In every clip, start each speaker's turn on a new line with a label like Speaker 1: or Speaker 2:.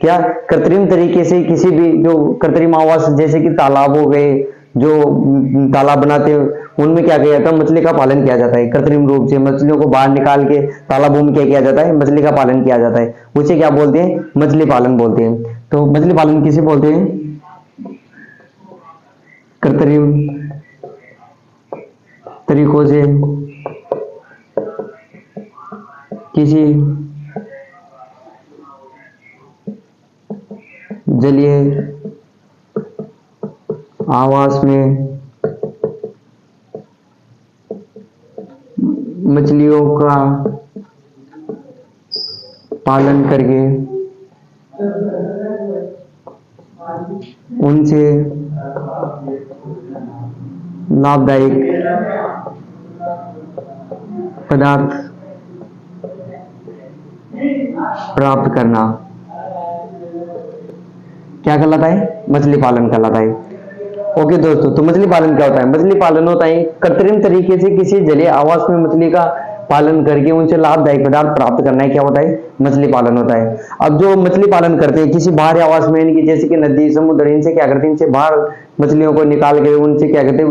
Speaker 1: क्या कृत्रिम तरीके से किसी भी जो कृत्रिम आवास जैसे कि तालाब हो गए, जो तालाब बनाते हैं उनमें क्या किया जाता है, मछली का पालन किया जाता है। कृत्रिम रूप से मछलियों को बाहर निकाल के तालाबों में क्या किया जाता है, मछली का पालन किया जाता है। उसे क्या बोलते हैं, मछली पालन बोलते हैं। तो मछली पालन किसे बोलते हैं, कृत्रिम तरीकों से किसी जलीय आवास में मछलियों का पालन करके उनसे लाभदायक पदार्थ प्राप्त करना क्या कहलाता है, मछली पालन कहलाता है। ओके दोस्तों, तो मछली पालन क्या होता है, मछली पालन होता है कृत्रिम तरीके से किसी जलीय आवास में मछली का पालन करके उनसे लाभदायक पदार्थ प्राप्त करना है, क्या होता है, मछली पालन होता है। अब जो मछली पालन करते हैं किसी बाहरी आवास में, इनकी जैसे कि नदी समुद्र, इनसे क्या करते हैं, इनसे बाहर मछलियों को निकाल के उनसे क्या करते हैं,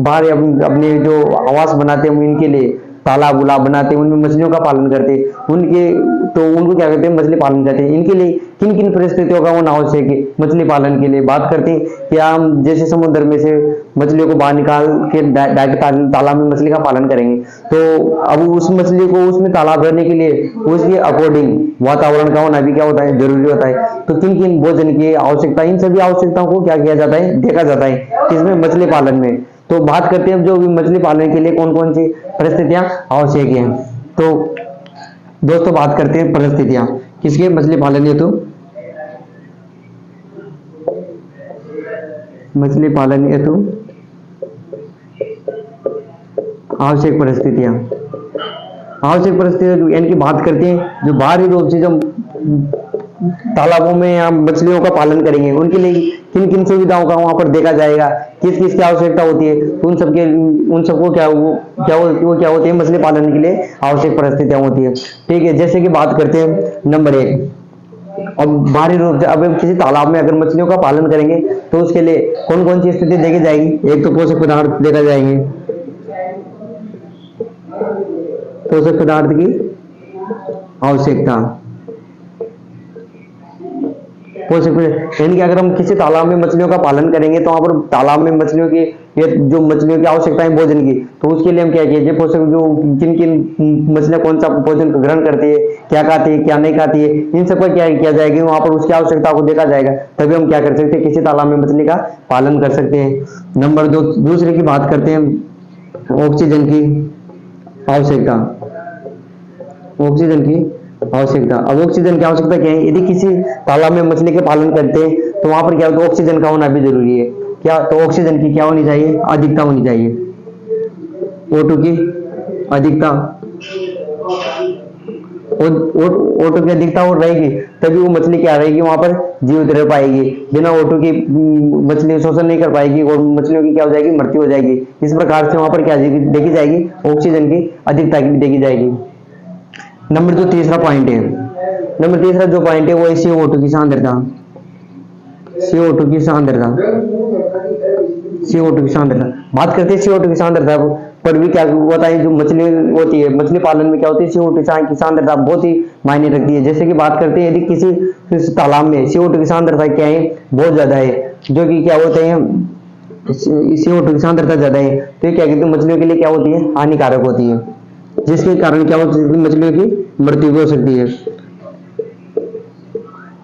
Speaker 1: बाहर अपने जो आवास बनाते हैं इनके लिए तालाब उलाब बनाते हैं, उनमें मछलियों का पालन करते हैं, उनके तो उनको क्या कहते हैं, मछली पालन कहते हैं। इनके लिए किन किन परिस्थितियों का होना आवश्यक है मछली पालन के लिए, बात करते हैं कि हम जैसे समुद्र में से मछलियों को बाहर निकाल के डायरेक्ट तालाब में मछली का पालन करेंगे, तो अब उस मछली को उसमें तालाब भरने के लिए उसके अकॉर्डिंग वातावरण का होना भी क्या होता है, जरूरी होता है। तो किन किन भोजन की आवश्यकता, इन सभी आवश्यकताओं को क्या किया जाता है, देखा जाता है किसमें, मछली पालन में। तो बात करते हैं जो मछली पालन के लिए कौन कौन सी परिस्थितियां आवश्यक हैं। तो दोस्तों बात करते हैं परिस्थितियां किसके, मछली पालन हेतु, मछली पालन हेतु आवश्यक परिस्थितियां। आवश्यक परिस्थितियां यानी कि बात करते हैं जो बाहरी रूप से जो तालाबों में या मछलियों का पालन करेंगे उनके लिए किन किन सुविधाओं का वहां पर देखा जाएगा, किस किस की आवश्यकता होती है, तो उन सबको क्या होती है, मछली पालन के लिए आवश्यक परिस्थितियां होती है। ठीक है, जैसे कि बात करते हैं नंबर 1, अब बाहरी रूप से अब किसी तालाब में अगर मछलियों का पालन करेंगे तो उसके लिए कौन कौन सी स्थिति देखी जाएगी। एक तो पोषक पदार्थ देखा जाएंगे, पोषक पदार्थ की आवश्यकता, यानी कि अगर हम किसी तालाब में मछलियों का पालन करेंगे तो वहां पर तालाब में मछलियों की जो मछलियों की आवश्यकताएं भोजन की, तो उसके लिए हम क्या कीजिए, पोषक जो किन किन मछलियां कौन सा भोजन ग्रहण करती है, क्या खाती है क्या नहीं खाती है, इन सबका क्या किया जाएगा, वहां पर उसकी आवश्यकता को देखा जाएगा, तभी हम क्या कर सकते हैं, किसी तालाब में मछली का पालन कर सकते हैं। नंबर 2, दूसरे की बात करते हैं ऑक्सीजन की आवश्यकता, ऑक्सीजन की आवश्यकता। अब ऑक्सीजन की आवश्यकता क्या है, यदि किसी तालाब में मछली के पालन करते हैं तो वहां पर क्या होता है, ऑक्सीजन का होना भी जरूरी है। क्या, तो ऑक्सीजन की क्या होनी चाहिए, अधिकता होनी चाहिए, O2 की अधिकता, O2 की अधिकता और रहेगी तभी वो मछली क्या रहेगी, वहां पर जीवित रह पाएगी। बिना O2 की मछली शोषण नहीं कर पाएगी और मछलियों की क्या हो जाएगी, मृत्यु हो जाएगी। इस प्रकार से वहां पर क्या देखी जाएगी, ऑक्सीजन की अधिकता की देखी जाएगी। नंबर 2 तीसरा पॉइंट है, नंबर तीसरा जो पॉइंट है वो है CO2 की सांद्रता, CO2 की सांद्रता, CO2 की सांद्रता। बात करते हैं CO2 की सांद्रता पर भी क्या होता है, जो मछली होती है मछली पालन में क्या होती है, CO2 की सांद्रता बहुत ही मायने रखती है। जैसे कि बात करते हैं यदि किसी तालाब में CO2 की सांद्रता क्या है, बहुत ज्यादा है, जो कि क्या होते हैं, CO2 की सांद्रता ज्यादा है तो ये क्या कहते हैं, मछलियों के लिए क्या होती है, हानिकारक होती है, जिसके कारण क्या होती है, मछलियों की मृत्यु भी हो सकती है।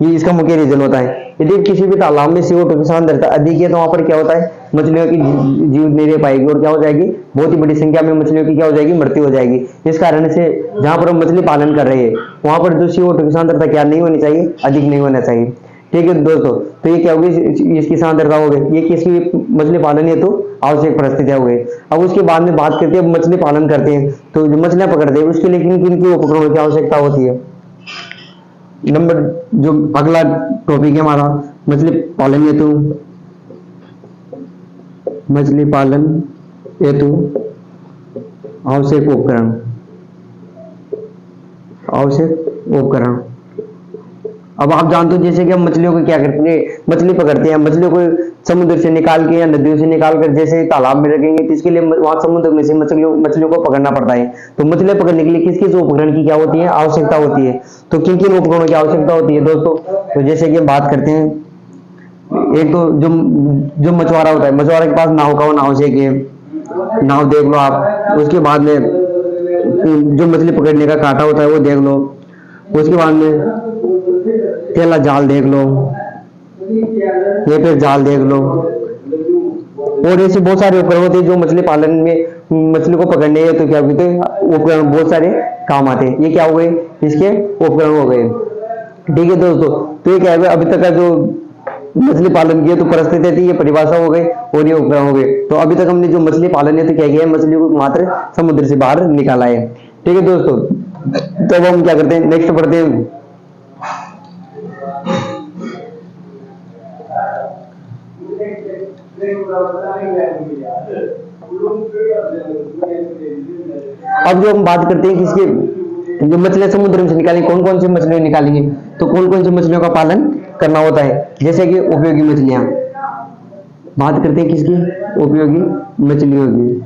Speaker 1: ये इसका मुख्य रीजन होता है। यदि किसी भी तालाब में CO2 की सांद्रता अधिक है तो वहां पर क्या होता है, मछलियों की जीवित नहीं रह पाएगी और क्या हो जाएगी, बहुत ही बड़ी संख्या में मछलियों की क्या हो जाएगी, मृत्यु हो जाएगी। इस कारण से जहां पर हम मछली पालन कर रहे हैं वहां पर जो CO2 की सांद्रता क्या नहीं होनी चाहिए, अधिक नहीं होना चाहिए। ठीक है दोस्तों, तो ये क्या होगी, इसकी सांद्रता हो गई, ये किसकी, मछली पालन है तो आवश्यक परिस्थितियां हो गई। अब उसके बाद में बात करते हैं मछली पालन करते हैं तो जो मछलियां पकड़ते हैं उसके लिए किन किन की उपकरणों की आवश्यकता होती है। नंबर जो अगला टॉपिक है हमारा, मछली पालन हेतु, मछली पालन हेतु आवश्यक उपकरण, आवश्यक उपकरण। अब आप जानते हो जैसे कि हम मछलियों को क्या करते हैं, मछली पकड़ते हैं, मछलियों को समुद्र से निकाल के या नदियों से निकाल कर जैसे तालाब में रखेंगे तो इसके लिए वहां समुद्र में से मछलियों को पकड़ना पड़ता है। तो मछलियां पकड़ने के लिए किस किस उपकरण की क्या होती है, आवश्यकता होती है। तो किन किन उपकरणों की आवश्यकता होती है दोस्तों, तो जैसे कि हम बात करते हैं, एक तो जो जो मछुआरा होता है, मछुआरे के पास नाव का हो, नाव से के नाव देख लो आप। उसके बाद में जो मछली पकड़ने का कांटा होता है वो देख लो। उसके बाद में थैला जाल देख लो, ये फिर जाल देख लो। और ऐसे बहुत सारे उपकरण होते हैं जो मछली पालन में, मछली को पकड़ने है तो क्या कहते हैं उपकरण बहुत सारे काम आते हैं। ये क्या हो गए, इसके उपकरण हो गए। ठीक है दोस्तों, तो ये क्या है, अभी तक का जो मछली पालन की है तो परिस्थिति थी, ये परिभाषा हो गई और ये उपकरण हो गए। तो अभी तक हमने जो मछली पालन है तो क्या किया है, मछली को मात्र समुद्र से बाहर निकाला है। ठीक है दोस्तों, तो अब हम क्या करते हैं, नेक्स्ट पढ़ते हैं। अब जो हम बात करते हैं किसके, जो मछलियां समुद्र से निकालेंगे, कौन कौन सी मछलियां निकालेंगे, तो कौन कौन सी मछलियों का पालन करना होता है। जैसे कि उपयोगी मछलियां, बात करते हैं किसकी, उपयोगी मछलियों की।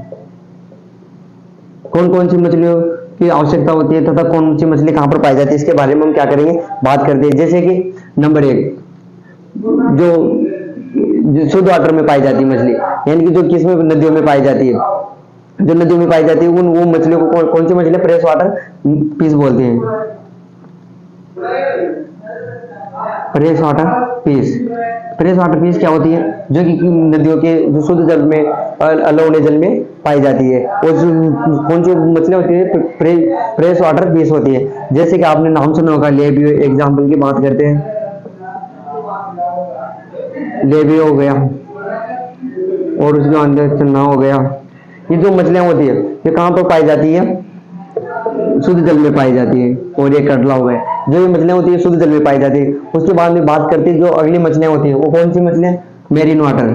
Speaker 1: कौन कौन सी मछलियों की आवश्यकता होती है तथा कौन सी मछली कहां पर पाई जाती है, इसके बारे में हम क्या करेंगे, बात करते हैं। जैसे कि नंबर 1, जो शुद्ध वाटर में पाई जाती है मछली, यानी कि जो किसमें, नदियों में पाई जाती है, जो नदियों में पाई जाती है उन वो मछलियों को कौन सी मछलियां फ्रेश वाटर पीस बोलते हैं, fresh water fish. Fresh water fish क्या होती है, जो कि नदियों के जो शुद्ध जल में, अलोने जल में पाई जाती है। और कौन सी मछलियां होती है, फ्रेश वाटर पीस होती है। जैसे कि आपने नाम सुना होगा, लेबियो, एग्जाम्पल की बात करते हैं, लेबियो हो गया और उसके अंदर चन्ना हो गया। ये जो मछलियां होती है ये कहां पर पाई जाती है, शुद्ध जल में पाई जाती है। और ये कटला हो गया, जो ये मछलियां होती है शुद्ध जल में पाई जाती है। उसके बाद में बात करते हैं जो अगली मछलियां होती है, वो कौन सी मछलियां, marine water,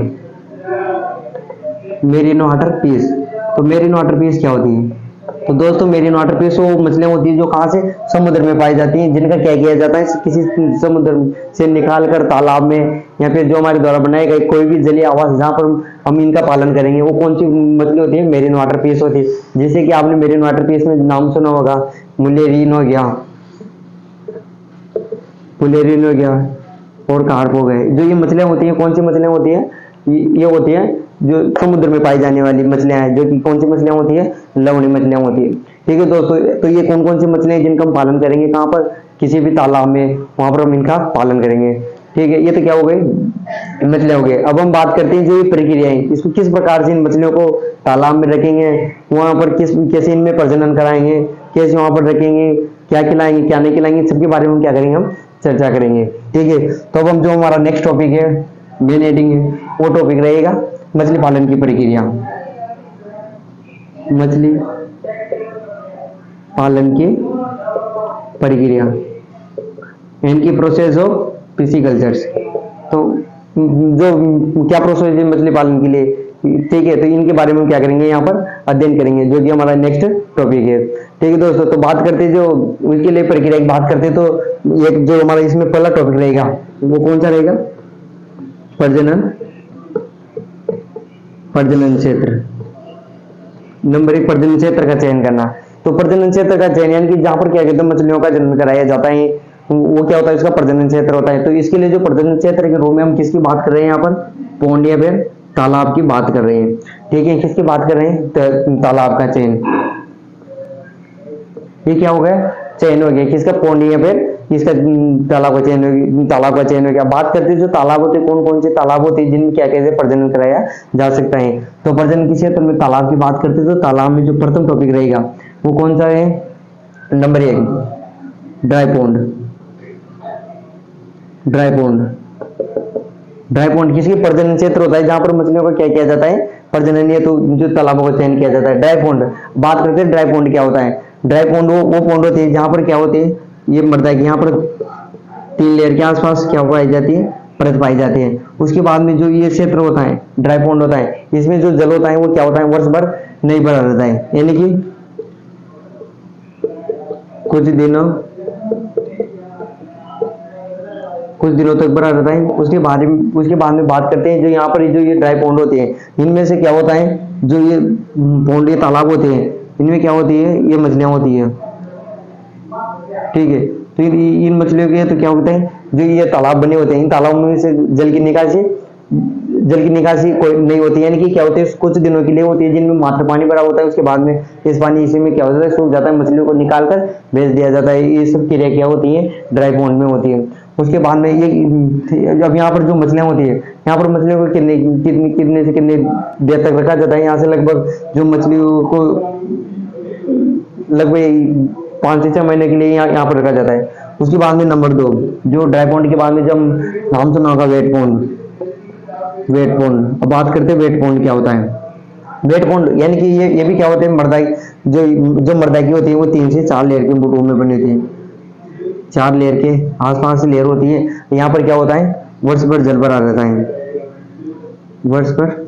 Speaker 1: marine water fish. तो मेरीन वाटर पीस क्या होती है, तो दोस्तों मेरीन वाटर पीस वो मछलियां होती है जो कहां से, समुद्र में पाई जाती हैं, जिनका क्या किया जाता है, किसी समुद्र से निकाल कर तालाब में या फिर जो हमारे द्वारा बनाए गए कोई भी जलीय आवास जहां पर हम इनका पालन करेंगे, वो कौन सी मछली होती है, मेरीन वाटर पीस होती है। जैसे कि आपने मेरीन वाटर पीस में नाम सुना होगा, मुलेरीन हो गया, मुलेरीन हो गया और कार्प हो गए। जो ये मछलियां होती हैं, कौन सी मछलियां होती है, ये होती है जो समुद्र में पाई जाने वाली मछलियां हैं, जो कि कौन सी मछलियां होती है, लवणी मछलियां होती है। ठीक है दोस्तों, तो ये कौन कौन सी मछलियां जिनका हम पालन करेंगे, कहां पर, किसी भी तालाब में, वहां पर हम इनका पालन करेंगे। ठीक है, ये तो क्या हो गई, मछलियां हो गई। अब हम बात करते हैं जो ये प्रक्रियाएं, इसको किस प्रकार से इन मछलियों को तालाब में रखेंगे, वहां पर कैसे इनमें प्रजनन कराएंगे, कैसे वहां पर रखेंगे, क्या खिलाएंगे क्या नहीं खिलाएंगे, सबके बारे में हम क्या करेंगे, हम चर्चा करेंगे। ठीक है, तो अब हम जो हमारा नेक्स्ट टॉपिक है, मेन हेडिंग है, वो टॉपिक रहेगा मछली पालन की प्रक्रिया। मछली पालन की प्रक्रिया, इनकी प्रोसेस ऑफ पिसीकल्चर्स। तो जो क्या प्रोसेस है मछली पालन के लिए, ठीक है, तो इनके बारे में क्या करेंगे, यहाँ पर अध्ययन करेंगे, जो कि हमारा नेक्स्ट टॉपिक है। ठीक है दोस्तों, तो बात करते जो उनके लिए प्रक्रिया की बात करते तो एक जो हमारा इसमें पहला टॉपिक रहेगा वो कौन सा रहेगा, प्रजनन, प्रजनन क्षेत्र। नंबर 1, प्रजनन क्षेत्र का चयन करना। तो प्रजनन क्षेत्र का चयन यानी कि जहां पर क्या कहते हैं मछलियों का जन्म कराया जाता है, वो क्या होता है, इसका प्रजनन क्षेत्र होता है। तो इसके लिए जो प्रजनन क्षेत्र के रूप में हम किसकी बात कर रहे हैं, यहाँ पर पौंड या फिर तालाब की बात कर रहे हैं। ठीक है, किसकी बात कर रहे हैं, तालाब का चयन। ये क्या हो गया, चयन हो गया, किसका, पौंड या फिर इसका तालाब का चयन हो गया, तालाब का चयन हो गया। बात करते हैं जो तालाब होते हैं, कौन कौन से तालाब होते हैं जिनमें क्या कहते हैं प्रजनन कराया जा सकता है। तो प्रजनन के क्षेत्र में तालाब की बात करते हैं तो तालाब में जो प्रथम टॉपिक रहेगा वो कौन सा है, number 1, dry pond. Dry pond, dry pond किसकी प्रजनन क्षेत्र होता है जहां पर मछलियों का क्या किया जाता है, प्रजनन, या तो जो तालाबों का चयन किया जाता है। ड्राई पॉन्ड बात करते हैं, ड्राई पॉन्ड क्या होता है, ड्राई पॉन्ड वो पॉन्ड होते हैं जहां पर क्या होते हैं, ये मरता है कि यहाँ पर 3 लेयर के आसपास क्या पाई जाती है, परत पाई जाती है। उसके बाद में जो ये क्षेत्र होता है, ड्राई पॉन्ड होता है, इसमें जो जल होता है वो क्या होता है, वर्ष भर नहीं भरा रहता है, यानी कि कुछ दिनों कुछ दिनों तक बना रहता है। उसके बाद में बात करते हैं जो यहाँ पर जो ये ड्राई पॉन्ड होते हैं, इनमें से क्या होता है, जो ये पॉन्ड, ये तालाब होते हैं, इनमें क्या होती है, ये मछलियां होती है। ठीक है, तो इन मछलियों के तो क्या होता है, जो ये तालाब बने होते हैं, इन तालाबों में से जल की निकासी कोई नहीं होती है, यानी कि क्या होते हैं, कुछ दिनों के लिए होती है जिनमें मात्र पानी भरा होता है। उसके बाद में इस पानी इसी में क्या होता है, सूख जाता है, मछलियों को निकाल कर बेच दिया जाता है। ये सब क्रिया क्या होती है, ड्राई पॉन्ड में होती है। उसके बाद में ये अब यहाँ पर जो मछलियां होती है, यहाँ पर मछलियों को कितने से कितने देर तक रखा जाता है, यहाँ से लगभग जो मछलियों को लगभग 5 से 6 महीने के लिए यहाँ पर रखा जाता है। उसके बाद में नंबर 2, जो ड्राई पॉन्ड के बाद में जब नाम सुना होगा वेट पॉन्ड। अब बात करते हैं वेट पॉन्ड क्या होता है। वेट पॉन्ड यानी कि ये भी क्या होते हैं, मर्दाई, जो मर्दाई की होती है वो 3 से 4 लेयर के बुटों में बनी होती है। 4 लेयर के आसपास से लेयर होती है। यहाँ पर क्या होता है, वर्ष भर जल भरा रहता है, वर्ष भर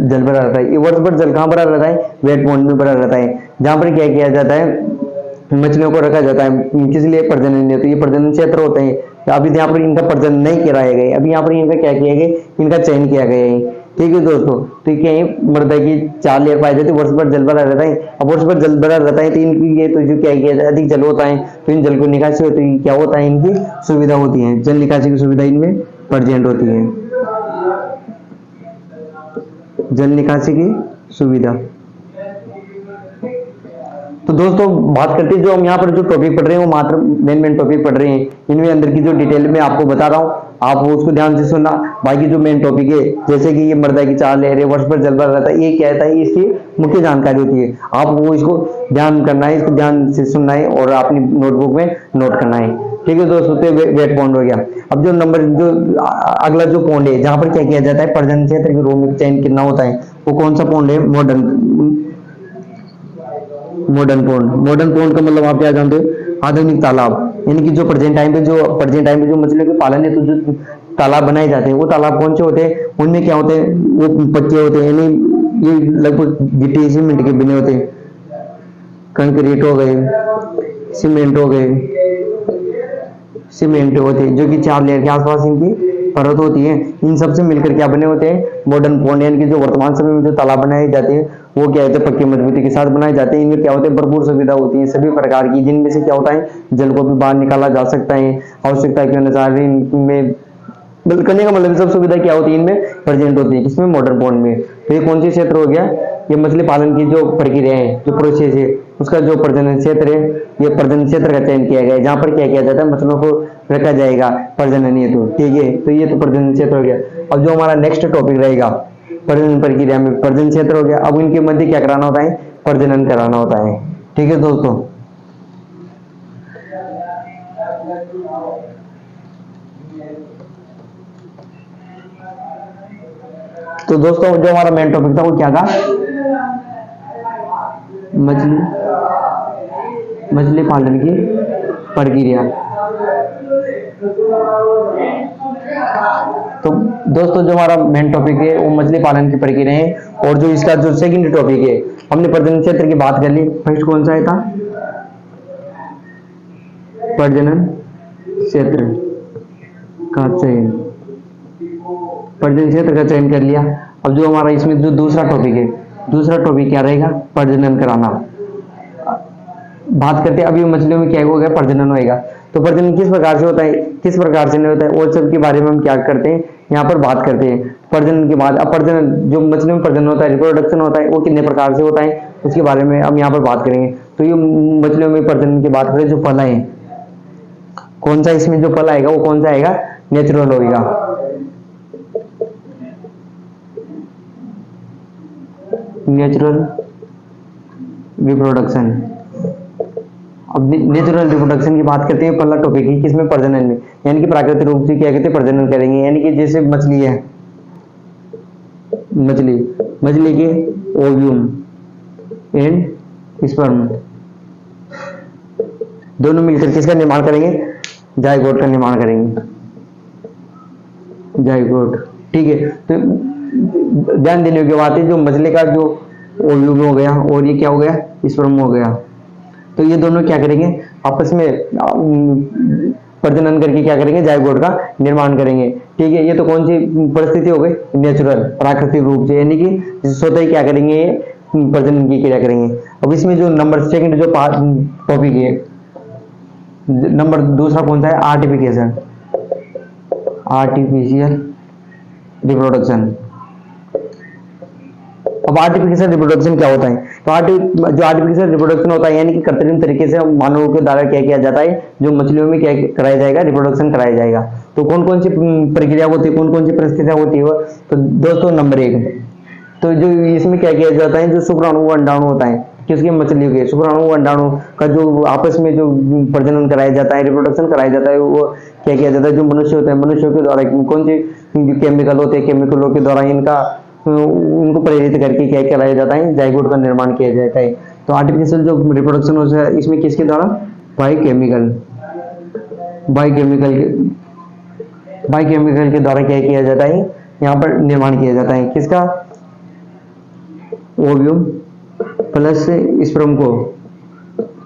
Speaker 1: जल भरा रहता है। ये वर्ष भर जल कहाँ भरा रहता है, वेट पॉन्ड में भरा रहता है, जहाँ पर क्या किया जाता है, मछलियों को रखा जाता है। किस लिए, प्रजनन नहीं, तो ये प्रजनन क्षेत्र होते हैं। अभी यहाँ पर इनका प्रजनन नहीं कराया गया, अभी यहाँ पर इनका क्या किया गया, इनका चयन किया गया है। ठीक है दोस्तों, तो क्या है, मृदा की 4 लेयर पाई जाती है, वर्ष भर जल भरा रहता है। अब वर्ष भर जल भरा रहता है तो इनकी ये तो जो क्या किया जाता है, अधिक जल होता है तो इन जल को निकासी होती है, क्या होता है, इनकी सुविधा होती है, जल निकासी की सुविधा इनमें प्रेजेंट होती है, जल निकासी की सुविधा। तो दोस्तों बात करते हैं, जो हम यहाँ पर जो टॉपिक पढ़ रहे हैं वो मात्र मेन टॉपिक पढ़ रहे हैं, इनमें अंदर की जो डिटेल में आपको बता रहा हूँ, आप उसको ध्यान से सुनना। बाकी जो मेन टॉपिक है, जैसे कि ये मृदा की 4 लेयर है, वर्ष भर जल भरा रहता है, ये क्या है, इसकी मुख्य जानकारी होती है। आप वो इसको ध्यान करना है, इसको ध्यान से सुनना है और अपनी नोटबुक में नोट करना है। ठीक है दोस्तों, तो वेट पॉन्ड हो गया। अब जो अगला जो पॉन्ड है, जहाँ पर क्या किया जाता है, प्रजनन क्षेत्र के रूप में चयन कितना होता है, वो कौन सा पॉन्ड है, मॉडर्न पॉन्ड का मतलब आप क्या जानते हो, आधुनिक तालाब। यानी कि जो प्रेजेंट टाइम पे जो मछलियों के पालन है, तो जो तालाब बनाए जाते हैं, वो तालाब कौन से होते हैं, उनमें क्या होते हैं, वो पक्के होते हैं, यानी ये लगभग गिट्टी सीमेंट के बने होते हैं, कंक्रीट हो गए, सीमेंट होते हैं, जो कि 4 लेयर के आसपास इनकी परत होती है। इन सबसे मिलकर क्या बने होते हैं, मॉडर्न पॉन्ड। यानी कि जो वर्तमान समय में जो तालाब बनाए जाते हैं वो क्या होते हैं, पक्की मजबूती के साथ बनाए जाते हैं। इनमें क्या होते हैं, भरपूर सुविधा होती है सभी प्रकार की, जिनमें से क्या होता है, जल को भी बाहर निकाला जा सकता है, आवश्यकता के अनुसार इनमें करने का मतलब सब सुविधा क्या होती है, इनमें प्रेजेंट होती है। किसमें, मॉडर्न पॉन्ड में। तो ये कौन सी क्षेत्र हो गया, ये मछली पालन की जो प्रक्रिया है, जो प्रोसेस है, उसका जो प्रजनन क्षेत्र है, ये प्रजनन क्षेत्र का चयन किया गया है, जहाँ पर क्या किया जाता है, मछलियों को रखा जाएगा प्रजनन हेतु। ठीक है, तो ये तो प्रजनन क्षेत्र हो गया। अब जो हमारा नेक्स्ट टॉपिक रहेगा प्रजनन प्रक्रिया में, प्रजनन क्षेत्र हो गया। अब इनके मध्य क्या कराना होता है, प्रजनन कराना होता है। ठीक है दोस्तों, तो दोस्तों जो हमारा मेन टॉपिक था वो क्या था, मछली पालन की प्रक्रिया। तो दोस्तों जो हमारा मेन टॉपिक है वो मछली पालन की प्रक्रिया है, और जो इसका जो सेकंड टॉपिक है, हमने प्रजनन क्षेत्र की बात कर ली। फर्स्ट कौन सा है था, प्रजनन क्षेत्र का चयन, प्रजनन क्षेत्र का चयन कर लिया। अब जो हमारा इसमें जो दूसरा टॉपिक है, दूसरा टॉपिक क्या रहेगा, प्रजनन कराना। बात करते हैं अभी मछलियों में क्या होगा, प्रजनन होगा। तो प्रजनन किस प्रकार से होता है, किस प्रकार से नहीं होता है, वो सब के बारे में हम क्या करते हैं, यहाँ पर बात करते हैं। प्रजनन के बाद अब प्रजनन, जो मछलियों में प्रजनन होता है, रिप्रोडक्शन होता है, वो कितने प्रकार से होता है, उसके बारे में हम यहाँ पर बात करेंगे। तो ये मछलियों में प्रजनन की बात करें, जो फल है, कौन सा इसमें जो फल आएगा वो कौन सा आएगा, नेचुरल होगा, नेचुरल रिप्रोडक्शन। अब नेचुरल रिप्रोडक्शन की बात करते हैं, पहला टॉपिक है किसमें, प्रजनन में। यानी कि प्राकृतिक रूप से क्या कहते हैं, प्रजनन करेंगे। यानी कि जैसे मछली है, मछली के ओव्यूम एंड स्पर्म दोनों मिलकर किसका निर्माण करेंगे, जायगोट का निर्माण करेंगे, जायगोट। ठीक है, तो ध्यान देने की बात है, जो मछली का जो ओव्यूम हो गया और ये क्या हो गया, स्पर्म हो गया, तो ये दोनों क्या करेंगे, आपस में प्रजनन करके क्या करेंगे, जायगोट का निर्माण करेंगे। ठीक है, ये तो कौन सी परिस्थिति हो गई, नेचुरल प्राकृतिक रूप से, यानी कि स्वतः ही क्या करेंगे, ये प्रजनन की क्रिया करेंगे। अब इसमें जो नंबर सेकंड जो टॉपिक है, नंबर दूसरा कौन सा है, आर्टिफिकेशन, आर्टिफिशियल रिप्रोडक्शन। अब आर्टिफिशियल रिप्रोडक्शन क्या होता है, तो जो आर्टिफिशियल रिप्रोडक्शन होता है यानी कि कृत्रिम तरीके से मानवों के द्वारा क्या किया जाता है, जो मछलियों में क्या कराया जाएगा, रिप्रोडक्शन कराया जाएगा। तो कौन कौन सी प्रक्रिया होती है, कौन कौन सी परिस्थितियां होती है वो, तो दोस्तों नंबर 1, तो जो इसमें क्या किया जाता है, जो शुक्राणु अंडाणु होता है, किसके, मछलियों के शुक्राणु अंडाणु का जो आपस में जो प्रजनन कराया जाता है, रिप्रोडक्शन कराया जाता है, वो क्या किया जाता है, जो मनुष्य होते हैं, मनुष्यों के द्वारा कौन से केमिकल होते हैं, केमिकलों के द्वारा उनको प्रेरित करके क्या कराया जाता है, जायगोट का निर्माण किया जाता है। तो आर्टिफिशियल जो रिप्रोडक्शन होता है इसमें किसके द्वारा, बायोकेमिकल के द्वारा क्या किया जाता है, यहाँ पर निर्माण किया जाता है, किसका, ओव्यूम प्लस स्पर्म को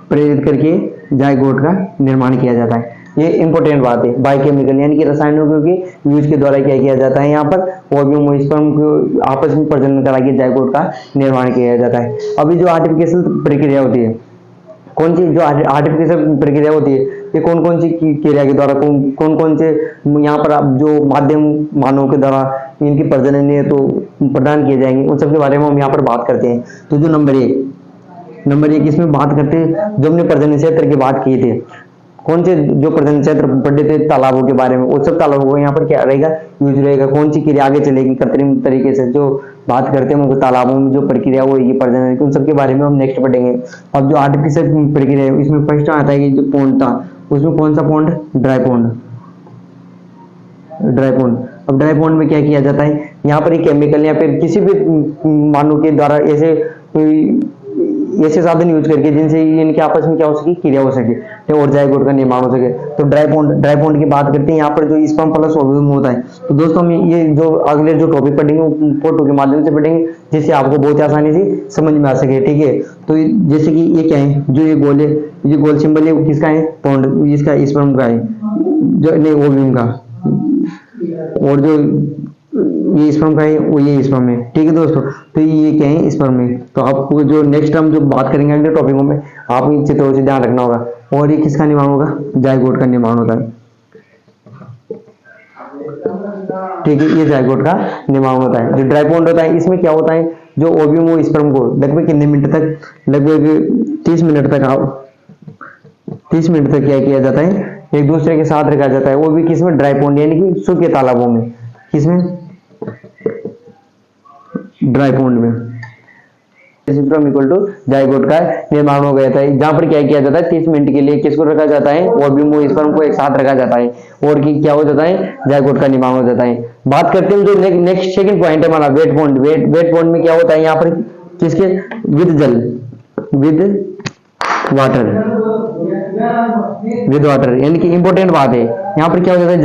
Speaker 1: प्रेरित करके जायगोट का निर्माण किया जाता है। ये इंपॉर्टेंट बात है, बायोकेमिकल यानी कि रसायनों के यूज के द्वारा क्या किया जाता है, यहाँ पर ओव्यूम और स्पर्म को आपस में प्रजनन करा के जायगोट का निर्माण किया जाता है। अभी जो आर्टिफिशियल प्रक्रिया होती है, कौन सी जो आर्टिफिशियल प्रक्रिया होती है, ये कौन कौन सी क्रिया के द्वारा, कौन कौन से यहाँ पर जो माध्यम मानव के द्वारा इनकी प्रजनन तो प्रदान किए जाएंगे, उन सब के बारे में हम यहाँ पर बात करते हैं। तो जो नंबर एक इसमें बात करते हैं, जो हमने प्रजनन क्षेत्र की बात की थी, कौन से जो प्रजनन क्षेत्र पढ़े थे तालाबों के बारे में, उस सब तालाबों को यहाँ पर क्या रहेगा, यूज रहेगा, कौन सी क्रिया आगे चलेगी कृत्रिम तरीके से, जो बात करते हैं उनको तालाबों में जो प्रक्रिया होगी प्रजनन की, उन सब के बारे में हम नेक्स्ट पढ़ेंगे। अब जो आर्टिफिशियल प्रक्रिया है इसमें फर्स्ट आता है कि जो पॉन्ड था, उसमें कौन सा पॉन्ड, ड्राई पॉन्ड। अब ड्राई पॉन्ड में क्या किया जाता है, यहाँ पर एक केमिकल या फिर किसी भी मानव के द्वारा ऐसे साधन यूज करके जिनसे इनके आपस में क्या हो सके, क्रिया हो सके और जायगोट का निर्माण हो सके। तो ड्राई पॉन्ड की बात करते हैं, यहाँ पर जो स्पर्म प्लस ओव्यूम होता है। तो दोस्तों हम ये जो अगले जो टॉपिक पढ़ेंगे वो फोटो के माध्यम से पढ़ेंगे, जिससे आपको बहुत आसानी से समझ में आ सके। ठीक है, तो जैसे कि ये क्या है, जो ये गोल सिंबल है वो किसका है, पॉन्ड, इसका स्पर्म का है, जो नहीं ओव्यूम का, और जो ये स्पर्म का है वो ये स्पर्म है। ठीक है दोस्तों, तो ये क्या है, स्पर्म है। तो आपको जो नेक्स्ट हम जो बात करेंगे अगले टॉपिकों में, आप इन चित्रों से ध्यान रखना होगा। और ये किसका निर्माण होगा, जायगोट का निर्माण होता है। ठीक है, ये जायगोट का निर्माण होता है। जो ड्राई पॉन्ड होता है इसमें क्या होता है, जो ओव्यूम और स्पर्म को लगभग कितने मिनट तक, लगभग 30 मिनट तक क्या किया जाता है, एक दूसरे के साथ रखा जाता है, वो भी किसमें, ड्राई पॉन्ड यानी कि सूखे तालाबों में, किसमें, ड्राई पॉन्ड में। इक्वल टू जायगोट का निर्माण हो गया था, जहां पर क्या किया जाता है, 30 मिनट के लिए किसको रखा जाता है, ओव्यूम और स्पर्म को एक साथ रखा जाता है, और क्या हो जाता है, जायगोट का निर्माण हो जाता है। बात करते हैं जो नेक्स्ट सेकंड पॉइंट है हमारा, वेट पॉन्ड। वेट पॉन्ड में क्या होता है, यहाँ पर किसके, विद वाटर, यानी कि इंपॉर्टेंट बात है। यहाँ पर क्या हो जाता है,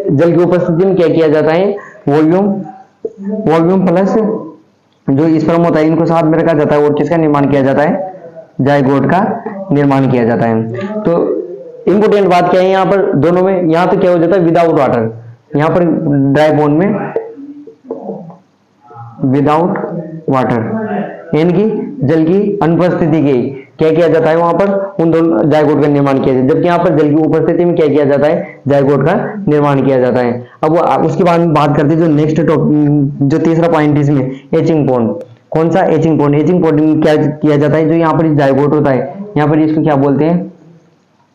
Speaker 1: जल की उपस्थिति में क्या किया जाता है, वॉल्यूम प्लस जो स्पर्म होता है इनको साथ में रखा जाता है, और किसका निर्माण किया जाता है, जायगोट का निर्माण किया जाता है। तो इंपॉर्टेंट बात क्या है यहाँ पर दोनों में, यहाँ तो क्या हो जाता है, विदाउट वाटर, यहाँ पर ड्राई पॉन्ड में विदाउट वाटर, यानी कि जल की अनुपस्थिति के क्या किया जाता है, वहां पर उन दोनों जायगोट का निर्माण किया जाता है। जबकि यहाँ पर जल की उपस्थिति में क्या किया जाता है, जायगोट का निर्माण किया जाता है। अब उसके बाद में बात करते हैं जो नेक्स्ट जो तीसरा पॉइंट इसमें, एचिंग पॉन्ड। कौन सा, एचिंग पॉन्ड। एचिंग पॉन्ड में क्या किया जाता है, जो यहाँ पर जायगोट होता है, यहाँ पर इसको क्या बोलते हैं,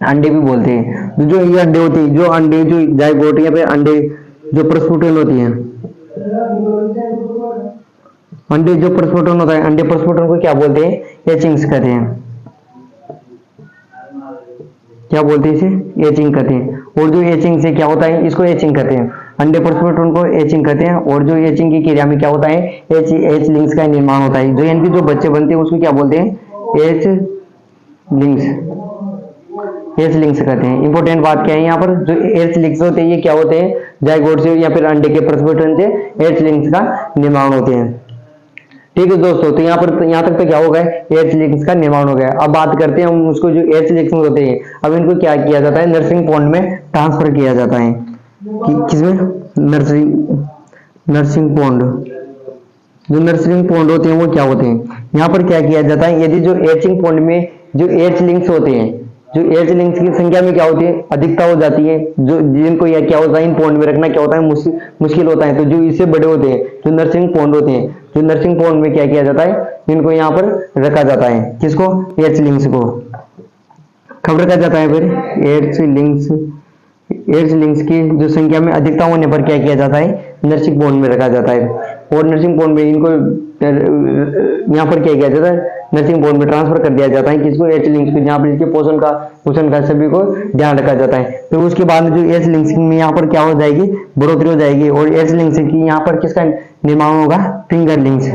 Speaker 1: अंडे भी बोलते हैं। जो ये अंडे होते हैं, जो जायगोट या फिर अंडे जो प्रस्फुटन होती है, अंडे जो प्रस्फुटन होता है, अंडे प्रस्फुटन को क्या बोलते हैं, एचिंग्स कहते हैं। क्या बोलते हैं इसे, एचिंग कहते हैं। और जो एचिंग से क्या होता है, इसको एचिंग कहते हैं, अंडे प्रस्फुटन को एचिंग कहते हैं। और जो एचिंग की क्रिया में क्या होता है, एच लिंक्स का निर्माण होता है। जो यानी कि जो बच्चे बनते हैं उसको क्या बोलते हैं, एच लिंक्स कहते हैं। इंपॉर्टेंट बात क्या है यहाँ पर, जो एच लिंक्स होते हैं ये क्या होते हैं, जायगोट से या फिर अंडे के प्रस्फुटन से एच लिंक्स का निर्माण होते हैं। ठीक है दोस्तों, तो यहाँ तक तो क्या हो गया, एयरच लिंक्स का निर्माण हो गया। अब बात करते हैं हम उसको, जो एयरच लिंक्स होते हैं, अब इनको क्या किया जाता है, नर्सिंग पॉन्ड में ट्रांसफर किया जाता है। किसमें, नर्सिंग पॉन्ड। जो नर्सिंग पॉन्ड होते हैं वो क्या होते हैं, यहाँ पर क्या किया जाता है, यदि जो एचिंग पॉन्ड में जो एच लिंक्स होते हैं, जो एच लिंक्स की संख्या में क्या होती है, अधिकता हो जाती है, जो जिनको या क्या होता है, इन पॉन्ड में रखना क्या होता है, मुश्किल होता है, तो जो इससे बड़े होते हैं, जो नर्सिंग पॉन्ड होते हैं, जो नर्सिंग पॉन्ड में क्या किया जाता है, इनको यहाँ पर रखा जाता है। किसको, एच लिंक्स को कब रखा जाता है, फिर एच लिंक्स की जो संख्या में अधिकता होने पर क्या किया जाता है, नर्सिंग पॉन्ड में रखा जाता है। और नर्सिंग पॉन्ड में इनको यहाँ पर क्या किया जाता है, नर्सिंग पॉन्ड में ट्रांसफर कर दिया जाता है। किसको, एच लिंक्स को, जहाँ पर इसके पोषण का सभी को ध्यान रखा जाता है। फिर उसके बाद में जो एच लिंक्स में यहाँ पर क्या हो जाएगी, बढ़ोतरी हो जाएगी, और एच लिंक्स की यहाँ पर किसका निर्माण होगा, फिंगर लिंक्स।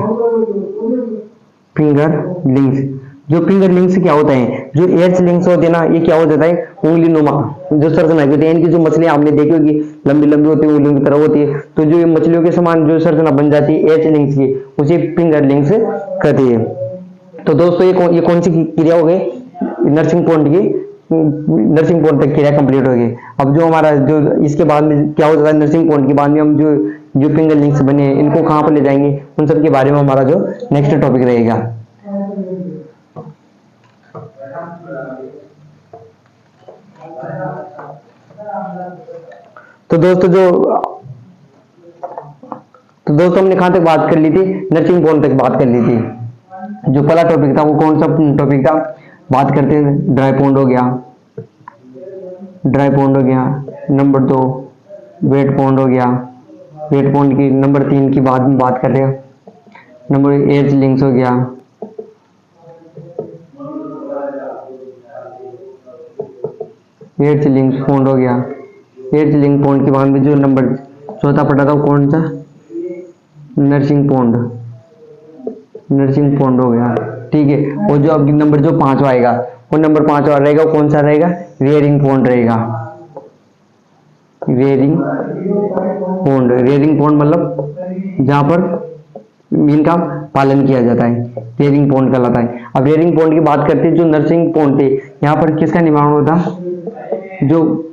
Speaker 1: जो फिंगर लिंक्स क्या होता है, जो एच लिंक्स होते हैं ना, ये क्या हो जाता है, उंगली नुमा जो संरचना होती है, इनकी जो मछलियां आपने देखी होगी, लंबी लंबी होती है, उंगलियों की तरह होती है, तो जो ये मछलियों के समान जो संरचना बन जाती है एच लिंक्स की, उसे फिंगर लिंक्स कहते हैं। तो दोस्तों ये कौन सी क्रिया हो गई, नर्सिंग पॉन्ड तक क्रिया कंप्लीट हो गई। अब जो हमारा जो इसके बाद में क्या हो जाता है, नर्सिंग पॉन्ड के बाद में हम जो फिंगर लिंक्स बने इनको कहाँ पर ले जाएंगे, उन सब के बारे में हमारा जो नेक्स्ट टॉपिक रहेगा। तो दोस्तों हमने कहां तक बात कर ली थी, नर्सिंग पॉन्ड तक बात कर ली थी। जो पहला टॉपिक था वो कौन सा टॉपिक था, बात करते हैं, ड्राई पॉन्ड हो गया, नंबर 2 वेट पॉन्ड हो गया, वेट पॉन्ड की नंबर 3 की बाद में बात कर रहे हैं, नंबर एच लिंक्स हो गया, एच लिंक पॉन्ड हो गया। एच लिंक पॉन्ड के बाद में जो नंबर चौथा पढ़ा था वो कौन सा, नर्सिंग पॉन्ड हो गया, ठीक है। और जो अब नंबर जो 5वां आएगा, वो नंबर 5वां रहेगा, वो कौन सा रहेगा, रियरिंग पॉन्ड रहेगा। रियरिंग पॉन्ड मतलब जहां पर इनका पालन किया जाता है, रियरिंग पॉन्ड कहलाता है। अब रियरिंग पॉन्ड की बात करते हैं, जो नर्सिंग पॉन्ड थे, यहाँ पर किसका निर्माण होता, जो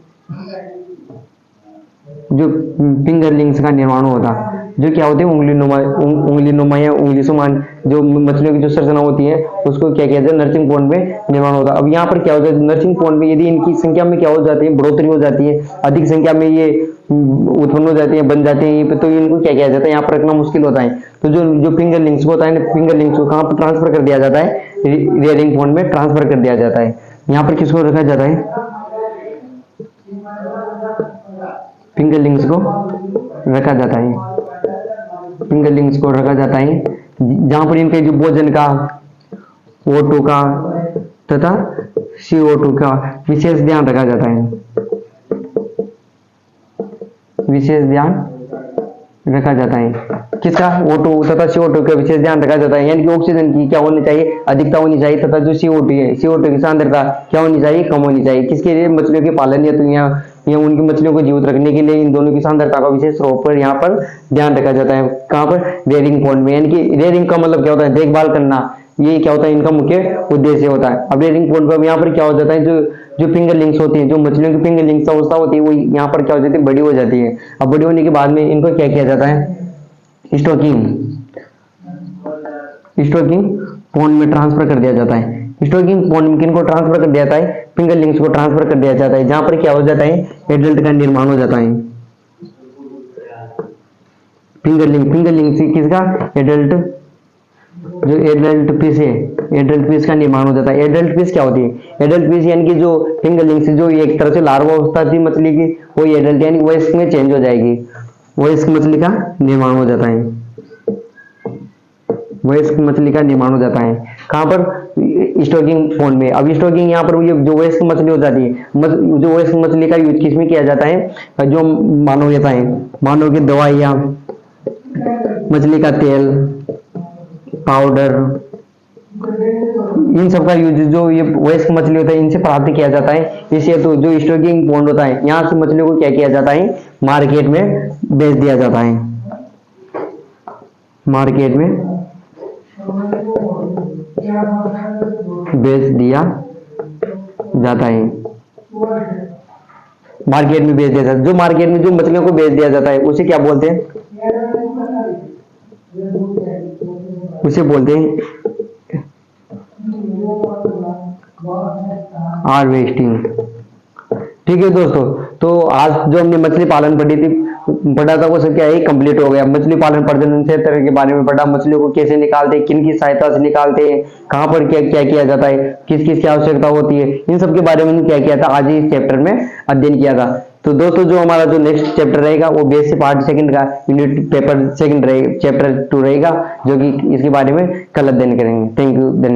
Speaker 1: फिंगर लिंक्स का निर्माण होता, जो क्या होते हैं, उंगली नुमा या उंगली समान जो मछलियों की जो संरचना होती है, उसको क्या किया जाता है, नर्सिंग पॉन्ड में निर्माण होता है। अब यहाँ पर क्या होता है, नर्सिंग पॉन्ड में यदि इनकी संख्या में क्या हो जाती है, बढ़ोतरी हो जाती है, अधिक संख्या में ये उत्पन्न हो जाती है, बन जाते हैं, तो इनको क्या किया जाता है, यहाँ पर रखना मुश्किल होता है। तो जो फिंगर लिंक्स होता है, फिंगर लिंक्स को कहाँ पर ट्रांसफर कर दिया जाता है, रियरिंग पॉन्ड में ट्रांसफर कर दिया जाता है। यहाँ पर किसको रखा जाता है, फिंगर लिंक्स को रखा जाता है, जहां पर इनके जो भोजन का, O2 का तथा CO2 का विशेष ध्यान रखा जाता है, किसका, O2 तथा CO2 का विशेष ध्यान रखा जाता है। यानी कि ऑक्सीजन की क्या होनी चाहिए, अधिकता होनी चाहिए, तथा जो CO2 की सांद्रता क्या होनी चाहिए, कम होनी चाहिए। किसके लिए, मछलियों के पालन या तो या उनकी मछलियों को जीवित रखने के लिए इन दोनों की सांद्रता का विशेष रूप पर यहाँ पर ध्यान रखा जाता है। कहाँ पर, रियरिंग पॉन्ड में। यानी कि रियरिंग का मतलब क्या होता है, देखभाल करना, ये क्या होता है, इनका मुख्य उद्देश्य होता है। अब रियरिंग पॉन्ड पर यहाँ पर क्या हो जाता है, जो फिंगर लिंक्स होती है, जो मछलियों की फिंगर लिंक्स अवस्था होती है, वो यहाँ पर क्या हो जाती है, बड़ी हो जाती है। अब बड़ी होने के बाद में इनको क्या किया जाता है, स्टॉकिंग पॉन्ड में ट्रांसफर कर दिया जाता है। स्टॉकिंग पॉन्ड में किनको ट्रांसफर कर दिया जाता है, फिंगर लिंक्स को ट्रांसफर कर दिया जाता है, जहां पर क्या हो जाता है, एडल्ट का निर्माण हो जाता है। फिंगर लिंक किसका, एडल्ट, जो एडल्ट पीस है, एडल्ट पीस का निर्माण हो जाता है। एडल्ट पीस क्या होती है, एडल्ट पीस यानी कि जो फिंगर लिंक्स जो एक तरह से लार्वा अवस्था थी मछली की, वो एडल्ट यानी वयस्क में चेंज हो जाएगी, वयस्क मछली का निर्माण हो जाता है, वयस्क मछली का निर्माण हो जाता है। कहां पर, स्टॉकिंग पॉन्ड में। अब स्टॉकिंग यहाँ पर जो वयस्क मछली हो जाती है, जो वयस्क मछली का यूज किसमें किया जाता है, जो मानव लेता है, मानव की दवाइयाँ, मछली का तेल, पाउडर, इन सब का यूज जो ये वयस्क मछली होता है इनसे प्राप्त किया जाता है। इससे तो जो स्टॉकिंग पॉन्ड होता है, यहाँ से मछलियों को क्या किया जाता है, मार्केट में बेच दिया जाता है, मार्केट में बेच दिया जाता है, मार्केट में बेच दिया जाता है। जो मार्केट में जो मछलियों को बेच दिया जाता है उसे क्या बोलते हैं? उसे बोलते हैं हार्वेस्टिंग। ठीक है दोस्तों, तो आज जो हमने मछली पालन पढ़ा था वो सब क्या है, कंप्लीट हो गया। मछली पालन प्रजनन क्षेत्र के बारे में पढ़ा, मछलियों को कैसे निकालते हैं, किन की सहायता से निकालते हैं, कहाँ पर क्या क्या किया जाता है, किस किस की आवश्यकता होती है, इन सब के बारे में क्या किया था आज इस चैप्टर में अध्ययन किया था। तो दोस्तों जो हमारा जो नेक्स्ट चैप्टर रहेगा वो बेस से पार्ट सेकंड का यूनिट पेपर सेकंड रहेगा, चैप्टर 2 रहेगा, जो कि इसके बारे में कल अध्ययन करेंगे। थैंक यू, धन्यवाद।